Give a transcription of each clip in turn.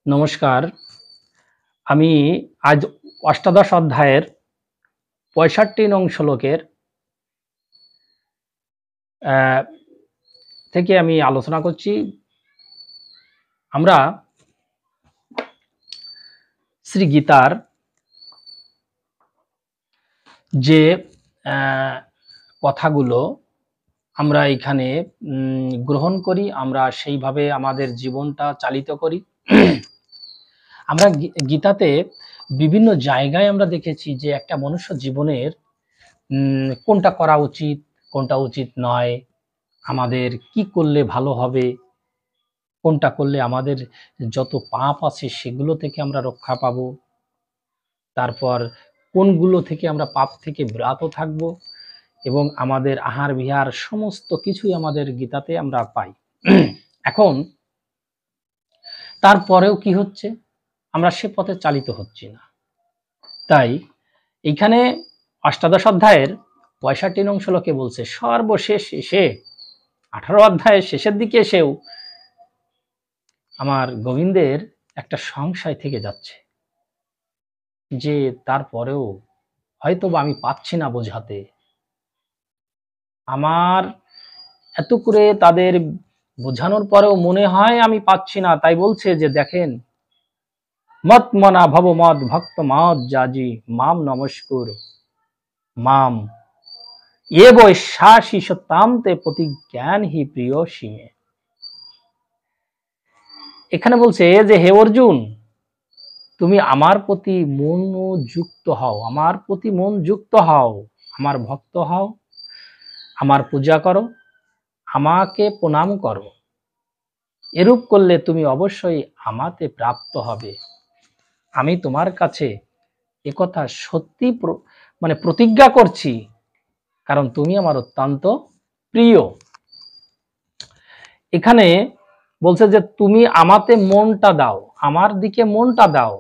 নমস্কার। আমি আজ অষ্টাদশ অধ্যায়ের ৬৫ নং শ্লোকের অ্যা থেকে আমি আলোচনা করছি। আমরা শ্রী গীতার যে অ্যা কথাগুলো আমরা এখানে গ্রহণ করি, আমরা সেইভাবে আমাদের জীবনটা চালিত করি। আমরা গীতাতে বিভিন্ন জায়গায় আমরা দেখেছি যে একটা মনুষ্য জীবনের কোনটা করা উচিত, কোনটা উচিত নয়, আমাদের কি করলে ভালো হবে, কোনটা করলে আমাদের যত পাপ আছে সেগুলো থেকে আমরা রক্ষা পাবো, তারপর কোনগুলো থেকে আমরা পাপ থেকে বিরত থাকবো এবং আমাদের আহার বিহার সমস্ত কিছুই আমাদের গীতাতে আমরা পাই। এখন তারপরেও কি হচ্ছে, আমরা সে পথে চালিত হচ্ছি না। তাই এইখানে অষ্টাদশ অধ্যায়ের ৬৫ নং শ্লোকে বলছে, সর্বশেষ এসে ১৮ অধ্যায়ের শেষের দিকে এসেও আমার গোবিন্দের একটা সংশয় থেকে যাচ্ছে যে তারপরেও হয়তোবা আমি পাচ্ছি না বোঝাতে। আমার এত করে তাদের বোঝানোর পরেও মনে হয় আমি পাচ্ছি না। তাই বলছে যে দেখেন, মত মনা ভব মদ ভক্ত মদ জাজি মাম নমস্কুর মাম এ বৈশ্বাসী সত্যান্তে প্রতিজ্ঞান হি প্রিয় সীমে। এখানে বলছে যে হে অর্জুন, তুমি আমার প্রতি মন যুক্ত হও, আমার প্রতি মন যুক্ত হও, আমার ভক্ত হও, আমার পূজা করো, আমাকে প্রণাম করো। এরূপ করলে তুমি অবশ্যই আমাতে প্রাপ্ত হবে। আমি তোমার কাছে একথা সত্যি প্রতিজ্ঞা করছি, কারণ তুমি আমার অত্যন্ত প্রিয়। এখানে বলছে যে তুমি আমাতে মনটা দাও, আমার দিকে মনটা দাও,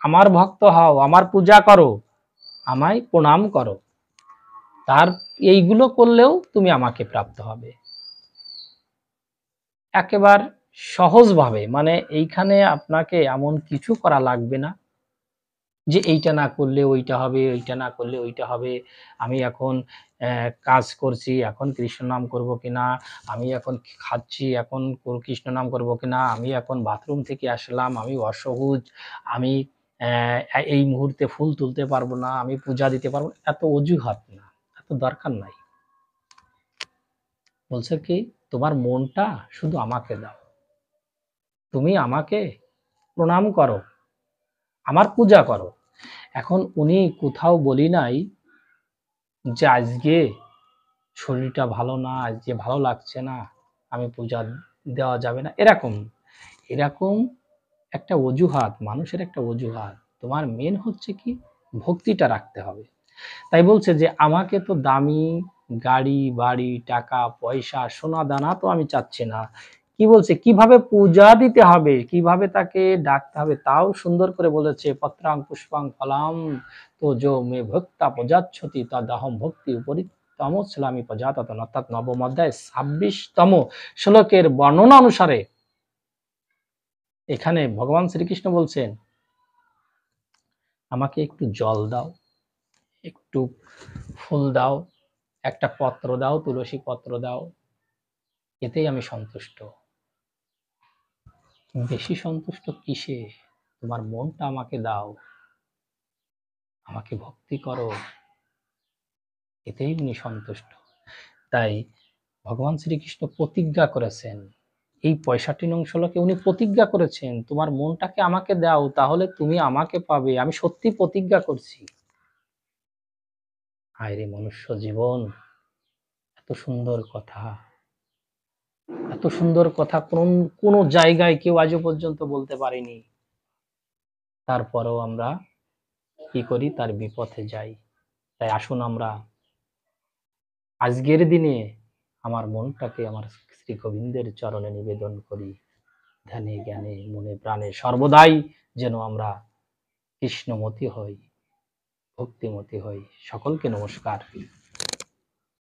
আমার ভক্ত হও, আমার পূজা করো, আমায় প্রণাম করো। তার এইগুলো করলেও তুমি আমাকে প্রাপ্ত হবে। একেবারে সহজভাবে, মানে এইখানে আপনাকে এমন কিছু করা লাগবে না যে এইটা না করলে ওইটা হবে, ওইটা না করলে ওইটা হবে। আমি এখন কাজ করছি, এখন কৃষ্ণ নাম করব কিনা, আমি এখন খাচ্ছি, এখন কৃষ্ণ নাম করব কিনা, আমি এখন বাথরুম থেকে আসলাম, আমি অসহজ, আমি এই মুহূর্তে ফুল তুলতে পারবো না, আমি পূজা দিতে পারবো না, এত অজুহাত না, এত দরকার নাই। বলছে কি, তোমার মনটা শুধু আমাকে দাও, তুমি আমাকে প্রণাম করো, আমার পূজা করো। এখন উনি কোথাও বলি নাই যে আজকে শরীরটা ভালো না, আজকে ভালো লাগছে না, আমি পূজা দেওয়া যাবে না, এরকম এরকম একটা অজুহাত, মানুষের একটা অজুহাত। তোমার মেন হচ্ছে কি, ভক্তিটা রাখতে হবে। তাই বলছে যে আমাকে তো দামি গাড়ি বাড়ি টাকা পয়সা সোনা দানা তো আমি চাচ্ছি না। কি বলছে, কিভাবে পূজা দিতে হবে, কিভাবে তাকে ডাকতে হবে তাও সুন্দর করে বলেছে। পত্রাং পুষ্পাং ফলাম তো যো মে ভক্তা প্রজাচ্ছতি তদহম ভক্তি উপরি তমস্লামি প্রজাতন, অর্থাৎ নবম অধ্যায় ২৬তম শ্লোকের বর্ণনা অনুসারে এখানে ভগবান শ্রীকৃষ্ণ বলছেন, আমাকে একটু জল দাও, একটু ফুল দাও, একটা পত্র দাও, তুলসী পত্র দাও, এতেই আমি সন্তুষ্ট। বেশি সন্তুষ্ট কিসে? তোমার মনটা আমাকে দাও, আমাকে ভক্তি করো, এতেই উনি সন্তুষ্ট। তাই ভগবান শ্রীকৃষ্ণ প্রতিজ্ঞা করেছেন, এই ৬৫ নং শ্লোকে উনি প্রতিজ্ঞা করেছেন, তোমার মনটাকে আমাকে দাও, তাহলে তুমি আমাকে পাবে, আমি সত্যি প্রতিজ্ঞা করছি। হায়রে মনুষ্য জীবন, এত সুন্দর কথা, এত সুন্দর কথা কোন জায়গায় কেউ আজও পর্যন্ত বলতে পারেনি। তারপরেও আমরা কি করি, তার বিপথে যাই। তাই আসুন আমরা আজকের দিনে আমার মনটাকে আমার শ্রী গোবিন্দের চরণে নিবেদন করি। ধ্যানে জ্ঞানে মনে প্রাণে সর্বদাই যেন আমরা কৃষ্ণমতী হই, ভক্তিমতী হই। সকলকে নমস্কার।